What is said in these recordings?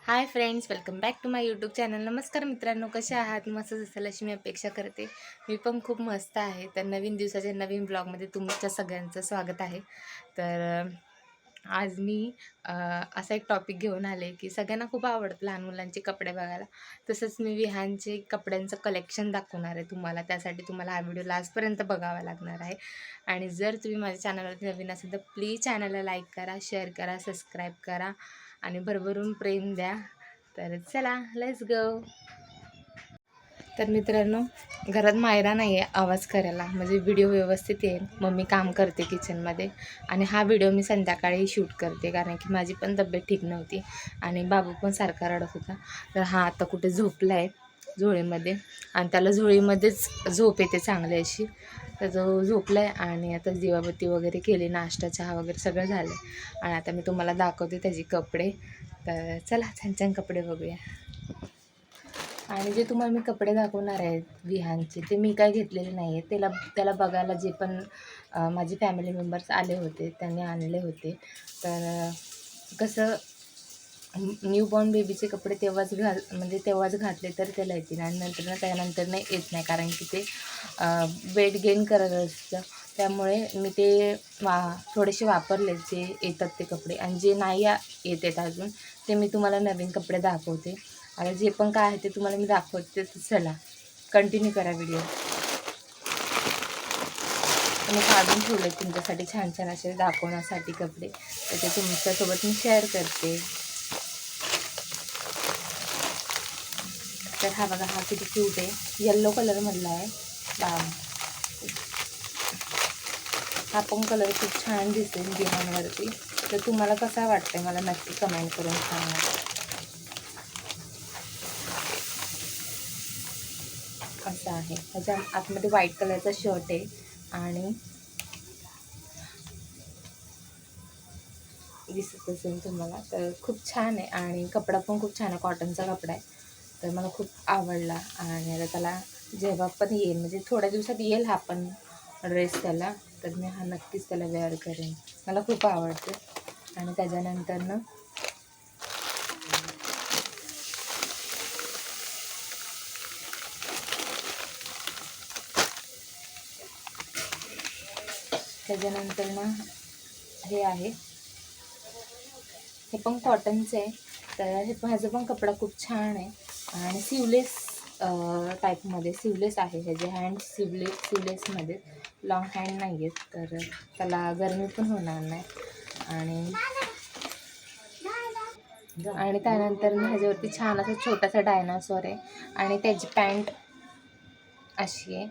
High friends, welcome back to my YouTube channel. नमस्कार मित्रांनो, कसे आहात? मस्त असेल अशी मी अपेक्षा करते. मी पण खूप मस्त आहे. तर नवीन दिवसाच्या नवीन ब्लॉगमध्ये तुमच्या सगळ्यांचं स्वागत आहे. तर आज मी असा एक टॉपिक घेऊन आले की सगळ्यांना खूप आवडतं लहान मुलांचे कपडे बघायला. तसंच मी विहानचे कपड्यांचं कलेक्शन दाखवणार आहे तुम्हाला. त्यासाठी तुम्हाला हा व्हिडिओ लास्टपर्यंत बघावा लागणार आहे. आणि जर तुम्ही माझ्या चॅनलवरती नवीन असेल तर प्लीज चॅनलला लाईक करा, शेअर करा, सबस्क्राईब करा आणि भरभरून प्रेम द्या. तर चला, लेट्स गो. तर मित्रांनो, घरात मायरा नाही आहे आवाज करायला, म्हणजे व्हिडिओ व्यवस्थित येईल. मम्मी काम करते किचनमध्ये आणि हा व्हिडिओ मी संध्याकाळी शूट करते, कारण की माझी पण तब्येत ठीक नव्हती आणि बाबू पण सारखा रडत होता. तर हा आता कुठे झोपला आहे झोळीमध्ये, आणि त्याला झोळीमध्येच झोप येते चांगली अशी. तर तो झोपला आहे आणि आता दिवाबत्ती वगैरे केली, नाश्ता चहा वगैरे सगळं झालं आहे. आणि आता मी तुम्हाला दाखवते त्याचे कपडे. तर चला, छान छान कपडे बघूया. आणि जे तुम्हाला मी कपडे दाखवणार आहेत विहानचे, ते मी काय घेतलेले नाही आहेत. त्याला बघायला जे पण माझे फॅमिली मेंबर्स आले होते त्यांनी आणले होते. तर कसं, न्यूबॉर्न बेबीचे कपडे तेव्हाच घातले तर त्याला येतील, आणि त्यानंतर नाही येत नाही, कारण की ते वेट गेन करत असतं. त्यामुळे मी ते थोडेसे वापरले जे येतात ते कपडे, आणि जे नाही येत आहेत अजून ते मी तुम्हाला नवीन कपडे दाखवते. आणि जे पण काय आहे ते तुम्हाला मी दाखवते. तर चला, कंटिन्यू करा व्हिडिओ. मी काढून ठेवले तुमच्यासाठी छान छान असे दाखवण्यासाठी कपडे, तर ते तुमच्यासोबत मी शेअर करते. तर हा बघा, हा किती क्यूट आहे, येल्लो कलरमधला आहे. हा पण कलर खूप छान दिसेल विहानवरती. तर तुम्हाला कसा वाटतंय मला नक्की कमेंट करून सांगा. असं आहे, ह्याच्या आतमध्ये व्हाईट कलरचा शर्ट आहे आणि दिसत असेल तुम्हाला. तर खूप छान आहे आणि कपडा पण खूप छान आहे, कॉटनचा कपडा आहे. तर मला खूप आवडला. आणि आता त्याला जेव्हा पण येईल, म्हणजे थोड्या दिवसात येईल हा पण ड्रेस त्याला, तर मी हा नक्कीच त्याला वेअर करेन. मला खूप आवडते. आणि त्याच्यानंतर हे आहे, हे पण कॉटनचं आहे. तर ह्याचा पण कपडा खूप छान आहे आणि सिवलेस टाईपमध्ये सिवलेस आहे. ह्याचे हँड सिवलेसमध्ये, लॉंग हँड नाही आहेत, तर त्याला गरमी पण होणार नाही. आणि त्यानंतर ह्याच्यावरती छान असा छोटासा डायनासॉर आहे आणि त्याची पॅन्ट अशी आहे,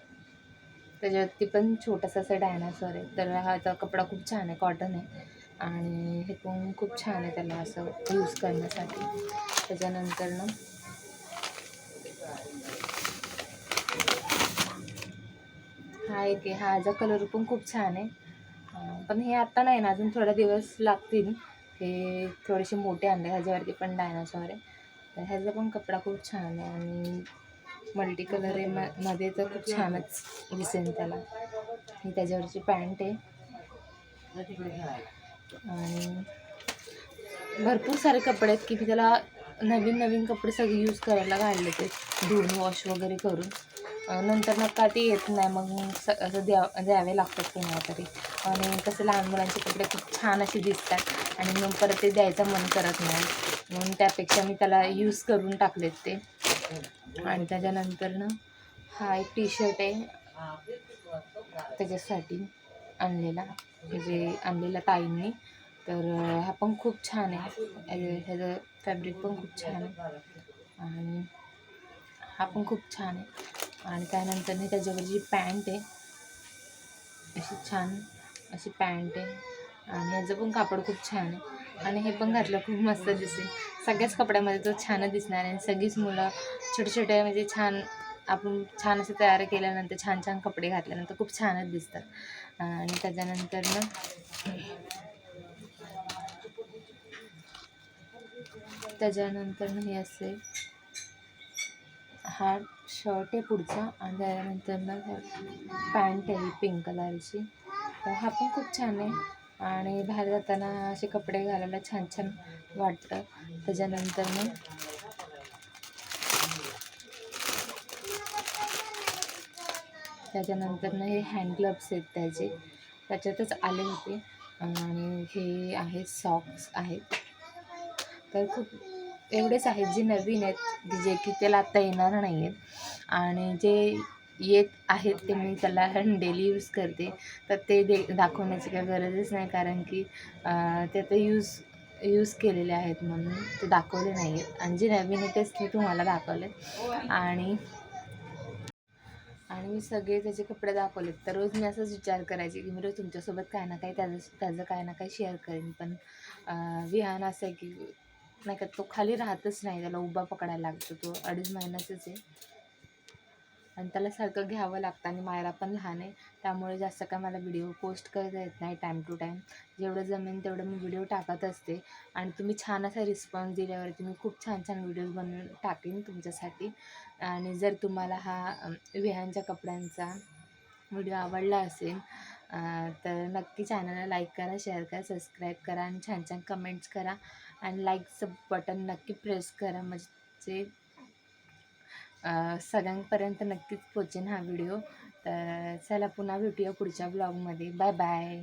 त्याच्यावरती पण छोटासा असा डायनासॉर आहे. तर हा कपडा खूप छान आहे, कॉटन आहे आणि हे पण खूप छान आहे त्याला असं यूज करण्यासाठी. त्याच्यानंतर हा एक आहे, ह्याचा कलर पण खूप छान आहे. पण हे आत्ता नाही ना, अजून थोडे दिवस लागतील. हे थोडेसे मोठे आणले, ह्याच्यावरती पण डायनासॉर आहे. तर ह्याचा पण कपडा खूप छान आहे आणि मल्टी कलर आहे मध्ये, तर खूप छानच दिसेल त्याला. ही त्याच्यावरची पॅन्ट आहे आणि भरपूर सारे कपडे आहेत की मी त्याला नवीन कपडे सगळे यूज करायला घालले, ते धुवून वॉश वगैरे करून. नंतर का ते येत नाही, मग असं द्यावे लागतात कोणाला तरी. आणि कसं लहान मुलांचे कपडे खूप छान असे दिसतात आणि मग परत ते द्यायचं मन करत नाही, म्हणून त्यापेक्षा मी त्याला यूज करून टाकलेत ते. आणि त्याच्यानंतर हा एक टी शर्ट आहे, त्याच्यासाठी आणलेला ताईंनी. तर हा पण खूप छान आहे, ह्याचं फॅब्रिक पण खूप छान आहे आणि हा पण खूप छान आहे. आणि त्यानंतर त्याच्यावर जी पॅन्ट आहे, अशी छान अशी पॅन्ट आहे आणि ह्याचं पण कापड खूप छान आहे आणि हे पण घातलं खूप मस्त दिसेल. सगळ्याच कपड्यामध्ये तो छान दिसणार आहे. सगळीच मुलं छोटे म्हणजे छान, आपण छान असं तयार केल्यानंतर छान छान कपडे घातल्यानंतर खूप छानच दिसतात. आणि त्याच्यानंतर हे असे, हा शर्ट आहे पुढचा आणि त्यानंतर पॅन्ट आहे पिंक कलरची. तर हा पण खूप छान आहे आणि बाहेर जाताना असे कपडे घालायला छान छान वाटतं. त्याच्यानंतर मग हे हँड ग्लव्स आहेत त्याच्यातच आले होते. आणि हे आहेत सॉक्स आहेत. तर खूप एवढेच आहेत जे नवीन आहेत, जे की त्याला आत्ता येणार नाही आहेत. आणि जे येत आहेत ते मी त्याला डेली यूज करते. तर ते दाखवण्याची काही गरजच नाही, कारण की ते आता यूज केलेले आहेत म्हणून ते दाखवले नाही आहेत. आणि जे नवीन आहे तेच मी तुम्हाला दाखवले. आणि मी सगळे त्याचे कपडे दाखवलेत. तर रोज मी असाच विचार करायचे की मी रोज तुमच्यासोबत काय ना काही त्याचं काय ना काही शेअर करेन. पण विहान असं आहे की नाही का, तो खाली राहतच नाही, त्याला उभा पकडायला लागतो. तो 2.5 महिन्याचाच आहे आणि त्याला सारखं घ्यावं लागतं. आणि मायरा पण लहान आहे, त्यामुळे जास्त काय मला व्हिडिओ पोस्ट करता येत नाही टाईम टू टाईम. जेवढं जमेन तेवढं मी व्हिडिओ टाकत असते. आणि तुम्ही छान असा रिस्पॉन्स दिल्यावरती मी खूप छान छान व्हिडिओज बनवून टाकेन तुमच्यासाठी. आणि जर तुम्हाला हा विहानच्या कपड्यांचा व्हिडिओ आवडला असेल तर नक्की चॅनलला लाईक करा, शेअर करा, सबस्क्राईब करा आणि छान छान कमेंट्स करा. आणि लाईकचं बटन नक्की प्रेस करा, म्हणजे सगळ्यांपर्यंत नक्कीच पोचेन हा व्हिडिओ. तर चला पुन्हा भेटूया पुढच्या ब्लॉगमध्ये. Bye bye.